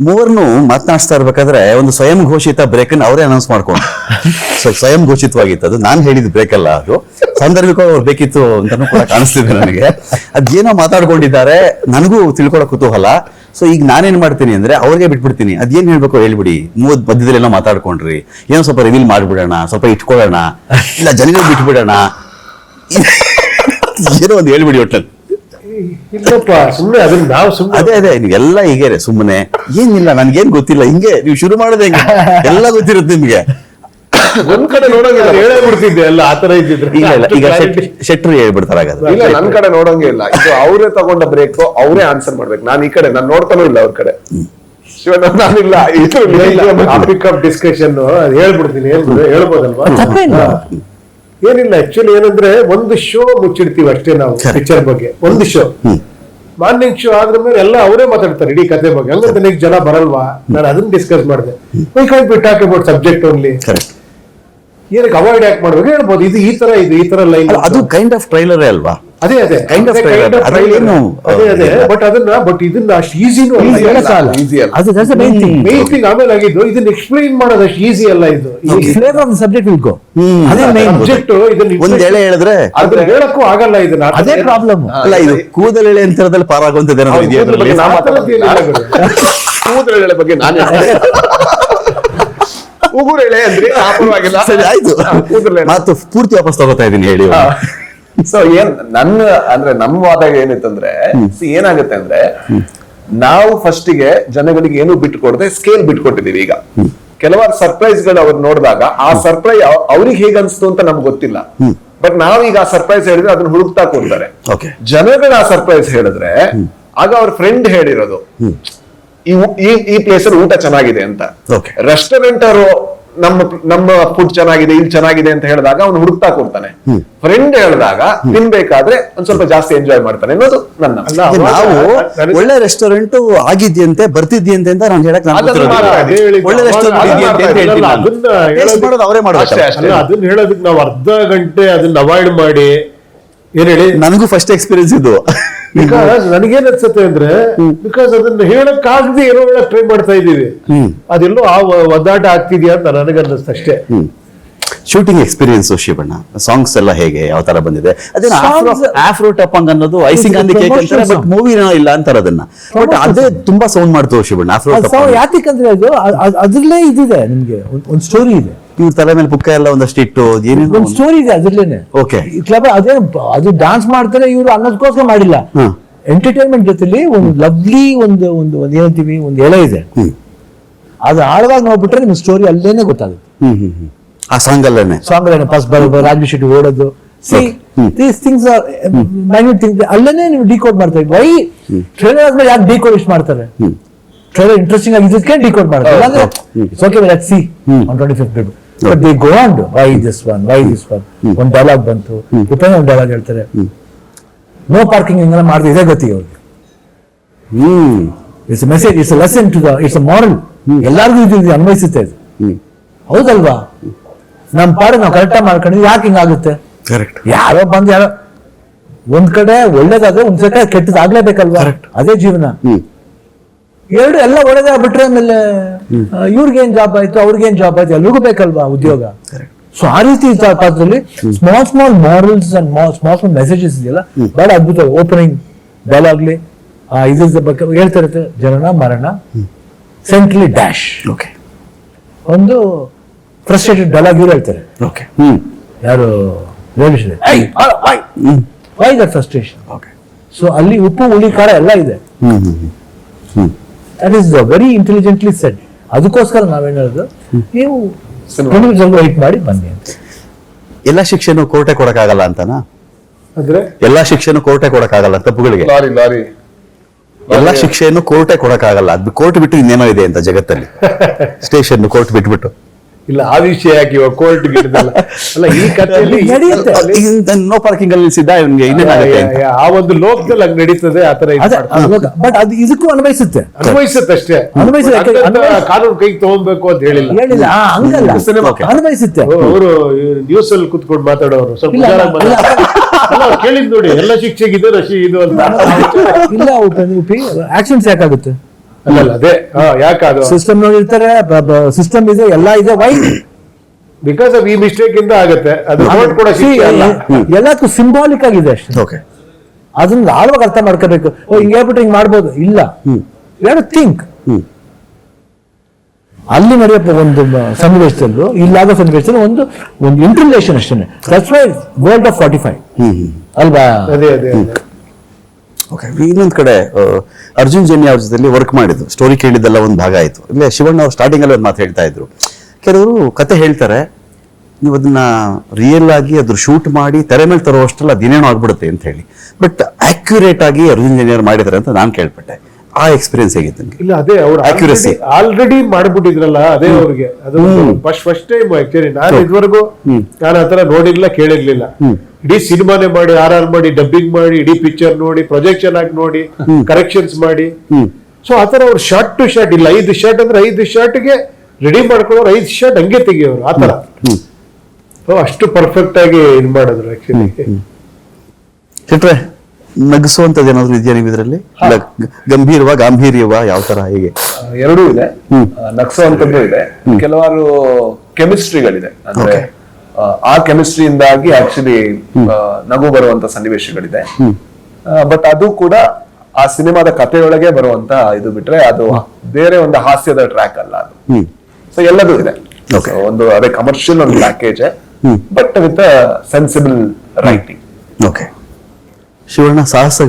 ಮೂವರ್ನು ಮಾತನಾಡಿಸ್ತಾ ಇರ್ಬೇಕಾದ್ರೆ ಒಂದು ಸ್ವಯಂ ಘೋಷಿತ ಬ್ರೇಕ್ ಅನ್ನು ಅವರೇ ಅನೌನ್ಸ್ ಮಾಡ್ಕೊಂಡು ಸ್ವಯಂ ಘೋಷಿತವಾಗಿತ್ತು ಅದು. ನಾನು ಹೇಳಿದ ಬ್ರೇಕ್ ಅಲ್ಲ ಅದು, ಸಾಂದರ್ಭಿಕವಾಗಿ ಅವ್ರು ಬೇಕಿತ್ತು ಅಂತಾನು ಕೂಡ ಕಾಣಿಸ್ತಿದೆ ನನಗೆ. ಅದೇನೋ ಮಾತಾಡ್ಕೊಂಡಿದ್ದಾರೆ, ನನಗೂ ತಿಳ್ಕೊಳೋ ಕುತೂಹಲ. ಸೊ ಈಗ ನಾನೇನ್ ಮಾಡ್ತೀನಿ ಅಂದ್ರೆ ಅವ್ರಿಗೆ ಬಿಟ್ಬಿಡ್ತೀನಿ, ಅದೇನ್ ಹೇಳ್ಬೇಕು ಹೇಳ್ಬಿಡಿ, ಮಧ್ಯದಲ್ಲಿ ಏನೋ ಮಾತಾಡ್ಕೊಂಡ್ರಿ, ಏನೋ ಸ್ವಲ್ಪ ರಿವೀಲ್ ಮಾಡ್ಬಿಡೋಣ, ಸ್ವಲ್ಪ ಇಟ್ಕೊಳ್ಳೋಣ, ಇಲ್ಲ ಜನಗಳು ಬಿಟ್ಬಿಡೋಣ, ಏನೋ ಒಂದು ಹೇಳ್ಬಿಡಿ ಒಟ್ಟಲ್ಲಿ. ಇಲ್ಲಪ್ಪ ಸುಮ್ಮನೆ ಅದನ್ನ ನಾವು ಸುಮ್ಮನೆ ಅದೇ ನೀವೆಲ್ಲ ಹೀಗೆ ಸುಮ್ಮನೆ ಏನಿಲ್ಲ, ನನ್ಗೇನ್ ಗೊತ್ತಿಲ್ಲ, ಹಿಂಗೆ ನೀವು ಶುರು ಮಾಡೋದೇ ಹೆಂಗೆ ಎಲ್ಲ ಗೊತ್ತಿರುತ್ತೆ ನಿಮ್ಗೆ. ಒಂದ್ ಕಡೆ ನೋಡಂಗಿಲ್ಲ, ಹೇಳೇ ಬಿಡ್ತಿದ್ದೆ ಎಲ್ಲ ಆತರ ಇದ್ದಿದ್ರೆ. ಈಗ ಶೆಟ್ರು ಹೇಳ್ಬಿಡ್ತಾರ. ಇಲ್ಲ, ನನ್ ಕಡೆ ನೋಡಂಗೆ ಇಲ್ಲ, ಇದು ಅವರೇ ತಗೊಂಡ ಬ್ರೇಕ್, ಅವರೇ ಆನ್ಸರ್ ಮಾಡ್ಬೇಕು. ನಾನು ಈ ಕಡೆ ನಾನು ನೋಡ್ತಾನೂ ಇಲ್ಲ ಅವ್ರ ಕಡೆ. ನಾನಿಲ್ಲ ಪಿಕಪ್ ಡಿಸ್ಕಷನ್ ಅದು ಹೇಳ್ಬಿಡ್ತೀನಿ, ಹೇಳ್ಬೋದಲ್ವಾ? ಏನಿಲ್ಲ, ಆಕ್ಚುಲಿ ಏನಂದ್ರೆ ಒಂದು ಶೋ ಮುಚ್ಚಿಡ್ತೀವಿ ಅಷ್ಟೇ ನಾವು ಪಿಕ್ಚರ್ ಬಗ್ಗೆ. ಒಂದು ಶೋ ಮಾರ್ನಿಂಗ್ ಶೋ ಆದ್ರ ಮೇಲೆ ಎಲ್ಲ ಅವರೇ ಮಾತಾಡ್ತಾರೆ ಇಡೀ ಕತೆ ಬಗ್ಗೆ. ಹಂಗಂತ ನೆಕ್ಸ್ಟ್ ಜನ ಬರಲ್ವಾ? ನಾನು ಅದನ್ನ ಡಿಸ್ಕಸ್ ಮಾಡಿದೆ. Why can't we talk about subject only? ಏನಕ್ಕೆ ಅವಾಯ್ಡ್ ಯಾಕೆ ಮಾಡ್ಬೇಕು? ಹೇಳ್ಬೋದು, ಇದು ಈ ತರ ಲೈನ್, ಅದು ಕೈಂಡ್ ಆಫ್ ಟ್ರೈಲರೇ ಅಲ್ವಾ? ಅದೇ ಕೈಂಡ್ ಆಫ್ ಟ್ರೈಲರ್. ಬಟ್ ಇದನ್ನ ಅಷ್ಟು ಈಸಿನೂ ಅದು ಮೇನ್ ಥಿಂಗ್. ಆಮೇಲೆ ಆಗಿದ್ದು ಇದನ್ನ ಎಕ್ಸ್ಪ್ಲೈನ್ ಮಾಡೋದು ಅಷ್ಟು ಈಸಿ ಅಲ್ಲ. ಇದು flavour of the subject will go. ಅದೇ ಮೇನ್ ಸಬ್ಜೆಕ್ಟ್. ಇದನ್ನ ಒಂದ್ ಎಳೆ ಹೇಳಿದ್ರೆ ಅದನ್ನ ಹೇಳಕ್ಕೂ ಆಗಲ್ಲ. ಇದನ್ನ ಅದೇ ಪ್ರಾಬ್ಲಮ್ ಅಲ್ಲ, ಇದು ಕೂದಲೆಳೆ ಅಂತರದಲ್ಲಿ ಪಾರಾಗುವಂತದ್ದು ಕೂದಲೆಳೆ ಬಗ್ಗೆ ನಾನು ಉಗುರೆಳೆ ಅಂದ್ರೆ ಪರವಾಗಿಲ್ಲ. ಸರಿ ಆಯ್ತು, ಮಾತು ಪೂರ್ತಿ ವಾಪಸ್ ತಗೋತಾ ಇದೀನಿ, ಹೇಳಿ. ಸೊ ನಮ್ಮ ವಾದ ಏನಿತ್ತಂದ್ರೆ, ಏನಾಗುತ್ತೆ ಅಂದ್ರೆ, ನಾವು ಫಸ್ಟಿಗೆ ಜನಗಳಿಗೆ ಏನು ಬಿಟ್ಕೊಡದೆ ಸ್ಕೇಲ್ ಬಿಟ್ಕೊಟ್ಟಿದೀವಿ. ಈಗ ಕೆಲವಾರು ಸರ್ಪ್ರೈಸ್ ಗಳು ಅವ್ರು ನೋಡಿದಾಗ ಆ ಸರ್ಪ್ರೈಸ್ ಅವ್ರಿಗೆ ಹೇಗ್ ಅನ್ಸ್ತು ಅಂತ ನಮ್ಗೆ ಗೊತ್ತಿಲ್ಲ. ಬಟ್ ನಾವೀಗ ಆ ಸರ್ಪ್ರೈಸ್ ಹೇಳಿದ್ರೆ ಅದನ್ನ ಹುಡುಕ್ತಾ ಕೊಡ್ತಾರೆ. ಜನಗಳ ಆ ಸರ್ಪ್ರೈಸ್ ಹೇಳಿದ್ರೆ ಆಗ ಅವ್ರ ಫ್ರೆಂಡ್ ಹೇಳಿರೋದು ಈ ಪ್ಲೇಸ್ ಅಲ್ಲಿ ಊಟ ಚೆನ್ನಾಗಿದೆ ಅಂತ, ರೆಸ್ಟೋರೆಂಟ್ ಅವರು ನಮ್ಮ ಫುಡ್ ಚೆನ್ನಾಗಿದೆ, ಇಲ್ಲಿ ಚೆನ್ನಾಗಿದೆ ಅಂತ ಹೇಳಿದಾಗ ಅವ್ನು ಹುಡುಕ್ತಾ ಕೊಡ್ತಾನೆ. ಫ್ರೆಂಡ್ ಹೇಳಿದಾಗ ತಿನ್ಬೇಕಾದ್ರೆ ಒಂದ್ ಸ್ವಲ್ಪ ಜಾಸ್ತಿ ಎಂಜಾಯ್ ಮಾಡ್ತಾನೆ ಅನ್ನೋದು ನನ್ನ. ನಾವು ಒಳ್ಳೆ ರೆಸ್ಟೋರೆಂಟ್ ಆಗಿದ್ಯಂತೆ ಬರ್ತಿದ್ಯಂತೆ ಅಂತ ನಾನು ಹೇಳಕ್ ಒಳ್ಳೆ ರೆಸ್ಟೋರೆಂಟ್ ಅವರೇ ಮಾಡ್ತಾರೆ. ಅದನ್ನ ಹೇಳೋದಕ್ಕೆ ನಾವು ಅರ್ಧ ಗಂಟೆ ಅದನ್ನ ಅವಾಯ್ಡ್ ಮಾಡಿ ಏನ್ ಹೇಳಿ, ನನಗೂ ಫಸ್ಟ್ ಎಕ್ಸ್ಪೀರಿಯನ್ಸ್ ಇದು. ಬಿಕಾಸ್ ನನಗೇನ್ ಅನ್ಸುತ್ತೆ ಅಂದ್ರೆ, ಬಿಕಾಸ್ ಅದನ್ನ ಹೇಳಕ್ಕಾಗದೆ ಏನೋ ಹೇಳಕ್ ಟ್ರೈ ಮಾಡ್ತಾ ಇದೀವಿ, ಅದೆಲ್ಲೋ ಆ ಒದ್ದಾಟ ಆಗ್ತಿದ್ಯಾ ಅಂತ ನನಗನ್ನಿಸ್ತು ಅಷ್ಟೇ. ಶೂಟಿಂಗ್ ಎಕ್ಸ್ಪೀರಿಯನ್ಸ್ ಶಿವಣ್ಣ, ಸಾಂಗ್ಸ್ ಎಲ್ಲ ಹೇಗೆ, ಯಾವ ತರ ಬಂದಿದೆ? ಅದೇನು ಆಫ್ರೋ ಟಪ್ಪಂಗ್ ಅನ್ನೋದು ಐಸಿಂಗ್ ಅಂದಿ ಕೇಕ್ ಅಂತಾರೆ, ಬಟ್ ಮೂವಿ ಇಲ್ಲ ಅಂತಾರೆ ಅದನ್ನ. ಬಟ್ ಅದೇ ತುಂಬಾ ಸೌಂಡ್ ಮಾಡ್ತು ಶಿವಣ್ಣ ಆಫ್ರೋ ಟಪ್ಪಂಗ್. ಯಾಕಂದ್ರೆ ಅದು ಅದ್ರಲ್ಲೇ ಇದಿದೆ, ನಿಮ್ಗೆ ಒಂದು ಸ್ಟೋರಿ ಇದೆ. ಇವ್ರ ತಲೆ ಮೇಲೆ ಪುಕ್ಕ ಎಲ್ಲ ಒಂದಷ್ಟು ಇಟ್ಟು ಏನೇನು ಒಂದು ಸ್ಟೋರಿ ಇದೆ ಅದ್ರಲ್ಲೇನೆ. ಓಕೆ, ಕ್ಲಬ್ ಅದೇ ಅದು ಡಾನ್ಸ್ ಮಾಡ್ತಾರೆ ಇವ್ರು ಅನ್ನೋದಕ್ಕೋಸ್ಕರ ಮಾಡಿಲ್ಲ. ಎಂಟರ್ಟೈನ್ಮೆಂಟ್ ಜೊತೆಲಿ ಒಂದು ಲವ್ಲಿ ಒಂದು ಏನಂತೀವಿ, ಒಂದು ಎಳೆ ಇದೆ. ಅದು ಆಳವಾಗಿ ನೋಡ್ಬಿಟ್ರೆ ನಿಮ್ಗೆ ಸ್ಟೋರಿ ಅಲ್ಲೇನೆ ಗೊತ್ತಾಗುತ್ತೆ. ಆ ಸಾಂಗ್ ಅಲ್ಲೇನೆ ಫಸ್ಟ್ ರಾಜ್ ಶೆಟ್ಟಿ ಓಡೋದು, these things are minute things, ಅಲ್ಲೇನೆ ನೀವು ಡಿಕೋಡ್ ಮಾಡ್ತಾ ಇದ್ವಿ. ವೈ ಟ್ರೈಲರ್ ಆದ್ಮೇಲೆ ಯಾಕೆ ಡಿಕೋಡ್ ಇಷ್ಟು ಮಾಡ್ತಾರೆ? ಟ್ರೈಲರ್ ಇಂಟ್ರೆಸ್ಟಿಂಗ್ ಆಗಿದ್ದಕ್ಕೆ ಡಿಕೋಡ್ ಮಾಡ್ತಾರೆ. ಇಲ್ಲಾಂದ್ರೆ it's okay, let's see on 25th. But they go on why this one. ಒಂದು ಡೈಲಾಗ್ ಬಂತು, ಉಪೇಂದ್ರ ಒಂದು ಡೈಲಾಗ್ ಹೇಳ್ತಾರೆ, ನೋ ಪಾರ್ಕಿಂಗ್ ಹಿಂಗೆಲ್ಲ ಮಾಡಿದ್ರೆ ಇದೇ ಗತಿ ಅವ್ರಿಗೆ. It's message, it's lesson to the, it's moral. ಎಲ್ಲಾರ್ಗು ಇದು ಅನ್ವಯಿಸುತ್ತೆ ಇದು, ಹೌದಲ್ವಾ? ನಮ್ ಪಾಡು ನಾವು ಕರೆಕ್ಟಾಗಿ ಮಾಡ್ಕೊಂಡಿದ್ವಿ, ಯಾಕೆ ಹಿಂಗಾಗುತ್ತೆ? ಯಾರೋ ಬಂದು ಯಾರೋ ಒಂದ್ ಕಡೆ ಒಳ್ಳೇದಾದ್ರೆ ಒಂದ್ ಕಡೆ ಕೆಟ್ಟದಾಗ್ಲೇಬೇಕಲ್ವಾ? ಅದೇ ಜೀವನ. ಎರಡು ಎಲ್ಲ ಒಳ್ಳೇದಾಗ್ಬಿಟ್ರೆ ಆಮೇಲೆ ಇವ್ರಿಗೇನ್ ಜಾಬ್ ಆಯ್ತು, ಅವ್ರಿಗೇನ್ ಜಾಬ್ ಆಯ್ತು, ಎಲ್ರಿಗೂ ಬೇಕಲ್ವಾ ಉದ್ಯೋಗ? ಸೊ ಆ ರೀತಿ ಪಾತ್ರದಲ್ಲಿ small morals and small messages ಇದೆಯಲ್ಲ, ಬಹಳ ಅದ್ಭುತ. ಓಪನಿಂಗ್ ಡೈಲಾಗ್ಲಿ ಇದ್ರ ಬಗ್ಗೆ ಹೇಳ್ತಾ ಇರುತ್ತೆ, ಜನನ ಮರಣ ಸೆಂಟ್ರಲಿ ಡ್ಯಾಶ್. ಒಂದು ಫ್ರಸ್ಟ್ರೇಟೆಡ್ ಡೈಲಾಗ್ ಇವ್ರು ಹೇಳ್ತಾರೆ, ಯಾರು ವೈ ದಟ್ ಫ್ರಸ್ಟ್ರೇಷನ್. ಸೊ ಅಲ್ಲಿ ಉಪ್ಪು ಹುಳಿ ಖಾರ ಎಲ್ಲ ಇದೆ. That is very intelligently shed. ಅದಕ್ಕೋಸ್ಕರ ನಾವೇನ್ ಹೇಳೋದು, ನೀವು ಸ್ವಲ್ಪ ವೈಟ್ ಮಾಡಿ ಬನ್ನಿ ಅಂತ. ಎಲ್ಲ ಶಿಕ್ಷೆನೂ ಕೋರ್ಟೆ ಕೊಡಕ್ಕಾಗಲ್ಲ ಅಂತನಾ? ಅಂದ್ರೆ ಎಲ್ಲಾ ಶಿಕ್ಷೆನೂ ಕೋರ್ಟೆ ಕೊಡಕ್ಕಾಗಲ್ಲ ತಪ್ಪುಗಳಿಗೆ. ಎಲ್ಲ ಶಿಕ್ಷೆಯನ್ನು ಕೋರ್ಟೆ ಕೊಡಕ್ಕಾಗಲ್ಲ, ಅದು ಕೋರ್ಟ್ ಬಿಟ್ಟು ಇನ್ನೇನೋ ಇದೆ ಅಂತ ಜಗತ್ತಲ್ಲಿ. ಸ್ಟೇಷನ್ ಕೋರ್ಟ್ ಬಿಟ್ಬಿಟ್ಟು ಇಲ್ಲ, ಆ ವಿಷಯ ಯಾಕೆ ಇವಾಗ ಕೋರ್ಟ್ ಗಿಡದಲ್ಲ. ಅಲ್ಲ, ಈ ಕಥೆಯಲ್ಲಿ ನೋ ಪಾರ್ಕಿಂಗ್ ಅಲ್ಲಿ ನಿಲ್ಸಿದ್ದ ಆ ಒಂದು ಲೋಕದಲ್ಲಿ ಹಂಗ್ ನಡೀತದೆ ಆ ತರ. ಬಟ್ ಅದು ಇದಕ್ಕೂ ಅನ್ವಯಿಸುತ್ತೆ ಅಷ್ಟೇ. ಕಾನೂನು ಕೈಗೆ ತಗೊಬೇಕು ಅಂತ ಹೇಳಿಲ್ಲ. ಹಂಗಲ್ಲ, ಅನ್ವಯಿಸುತ್ತೆ. ಅವರು ನ್ಯೂಸ್ ಅಲ್ಲಿ ಕುತ್ಕೊಂಡು ಮಾತಾಡೋರು ಸ್ವಲ್ಪ ಕೇಳಿದ್ ನೋಡಿ, ಎಲ್ಲ ಶಿಕ್ಷೆಗಿದೆ ರಶಿ ಇದು ಅಂತ. ಇಲ್ಲ ಉಪಿ, ಆಕ್ಷನ್ಸ್ ಯಾಕಾಗುತ್ತೆ? ಅಲ್ಲಲ್ಲ ಅದೇ ಯಾಕೆ ಅದು ಸಿಸ್ಟಮ್ ನೋಡಿರ್ತಾರೆ, ಸಿಸ್ಟಮ್ ಇದೆ, ಎಲ್ಲ ಇದೆ. ವೈ ಬಿಕಾಸ್ ಆಫ್ ಈ ಮಿಸ್ಟೇಕ್ ಇಂದ ಆಗತ್ತೆ ಅದು ನೋಟ್ ಕೂಡ ಶಿಕ್ಷೆ ಅಲ್ಲ. ಎಲ್ಲಕ್ಕೂ ಸಿಂಬಾಲಿಕ್ ಆಗಿದೆ ಅಷ್ಟೇ. ಓಕೆ. ಅದನ್ನ ಆಳವಾಗಿ ಅರ್ಥ ಮಾಡ್ಕೋಬೇಕು. ಹಿಂಗ್ ಹೇಳ್ಬಿಟ್ಟು ಹಿಂಗ್ ಮಾಡ್ಬೋದು, ಇಲ್ಲ. ಥಿಂಕ್ ಅಲ್ಲಿ ನಡೆಯಪ್ಪ ಒಂದು ಸನ್ನಿವೇಶದಲ್ಲೂ ಇಲ್ಲಾಗೋ ಸನ್ನಿವೇಶದಲ್ಲಿ ಒಂದು ಇಂಟರ್ಲೇಷನ್ ಅಷ್ಟೇ. ದಟ್ಸ್ ವೈ ವರ್ಲ್ಡ್ ಆಫ್ 45 ಅಲ್ವಾ? ಅದೇ ಅದೇ ಅದೇ. ಓಕೆ. ಇನ್ನೊಂದ್ ಕಡೆ ಅರ್ಜುನ್ ಜನ್ಯ ಅವ್ರ ಜೊತೆ ವರ್ಕ್ ಮಾಡಿದ್ರು, ಸ್ಟೋರಿ ಕೇಳಿದ್ದೆಲ್ಲ ಒಂದು ಭಾಗ ಆಯ್ತು. ಇಲ್ಲೇ ಶಿವಣ್ಣ ಅವ್ರು ಸ್ಟಾರ್ಟಿಂಗ್ ಅಲ್ಲಿ ಒಂದು ಮಾತು ಹೇಳ್ತಾ ಇದ್ರು, ಕೆಲವರು ಕತೆ ಹೇಳ್ತಾರೆ, ನೀವು ಅದನ್ನ ರಿಯಲ್ ಆಗಿ ಅದ್ರ ಶೂಟ್ ಮಾಡಿ ತೆರೆ ಮೇಲೆ ತರುವಷ್ಟೆಲ್ಲ ಅದೇನೇನೋ ಆಗ್ಬಿಡುತ್ತೆ ಅಂತ ಹೇಳಿ, ಬಟ್ ಅಕ್ಯುರೇಟ್ ಆಗಿ ಅರ್ಜುನ್ ಜನ್ಯ ಮಾಡಿದ್ದಾರೆ ಅಂತ ನಾನು ಕೇಳ್ಪಟ್ಟೆ. ಆ ಎಕ್ಸ್ಪೀರಿಯನ್ಸ್ ಹೇಗಿತ್ತು ನಿಮ್ಗೆ? ಇಲ್ಲ ಅದೇ ಅವ್ರು Accuracy. ಆಲ್ರೆಡಿ ಮಾಡ್ಬಿಟ್ಟಿದ್ರಲ್ಲ, ಅದೇ ಅವ್ರಿಗೆ ಅದು ಫಸ್ಟ್ ಟೈಮ್ ಆಕ್ಚುಲಿ. ನಾನು ಇದುವರೆಗೂ ನಾನು ಆತರ ನೋಡಿರ್ಲಿಲ್ಲ, ಕೇಳಿರ್ಲಿಲ್ಲ. ಇಡೀ ಸಿನಿಮಾನೇ ಮಾಡಿ, RR ಮಾಡಿ, ಡಬ್ಬಿಂಗ್ ಮಾಡಿ, ಇಡೀ ಪಿಕ್ಚರ್ ನೋಡಿ, ಪ್ರೊಜೆಕ್ಷನ್ ಆಗಿ ನೋಡಿ, ಕರೆಕ್ಷನ್ಸ್ ಮಾಡಿ. ಸೊ ಆತರ ಅವ್ರು ಶಾರ್ಟ್ ಟು ಶಾರ್ಟ್ ಇಲ್ಲ, 5 ಶಾರ್ಟ್ ಅಂದ್ರೆ 5 ಶಾರ್ಟ್ಗೆ ರೆಡಿ ಮಾಡ್ಕೊಳ್ಳೋರು 5 ಶಾರ್ಟ್ ಹಂಗೆ ತೆಗಿಯೋರು ಆತರ. ಸೊ ಅಷ್ಟು ಪರ್ಫೆಕ್ಟ್ ಆಗಿ ಇದು ಮಾಡಿದ್ರು ಆಕ್ಚುಲಿ. ಚಿಟ್ರೆ, ನಗಿಸುವಂತದ್ದು ಏನಾದ್ರು ಇದೆಯಾ ನೀವು ಇದರಲ್ಲಿ? ಗಾಂಭೀರ್ಯವ ಯಾವ ತರ, ಹೇಗೆ? ಎರಡೂ ಇದೆ. ನಗ್ಸುವಂತದ್ದು ಇದೆ, ಕೆಲವಾರು ಕೆಮಿಸ್ಟ್ರಿಗಳಿದೆ. ಅಂದ್ರೆ ಆ ಕೆಮಿಸ್ಟ್ರಿಯಿಂದಾಗಿ ಆಕ್ಚುಲಿ ನಗು ಬರುವಂತ ಸನ್ನಿವೇಶಗಳಿದೆ. ಬಟ್ ಅದು ಕೂಡ ಆ ಸಿನಿಮಾದ ಕಥೆಯೊಳಗೆ ಬರುವಂತ ಇದು ಬಿಟ್ರೆ ಅದು ಬೇರೆ ಒಂದು ಹಾಸ್ಯದ ಟ್ರ್ಯಾಕ್ ಅಲ್ಲ ಅದು. ಸೊ ಎಲ್ಲದೂ ಇದೆ. So, ಒಂದು ಅದೇ ಕಮರ್ಷಿಯಲ್ ಒಂದು package, but with sensible writing. Okay. Shivanna, ಸಾಹಸ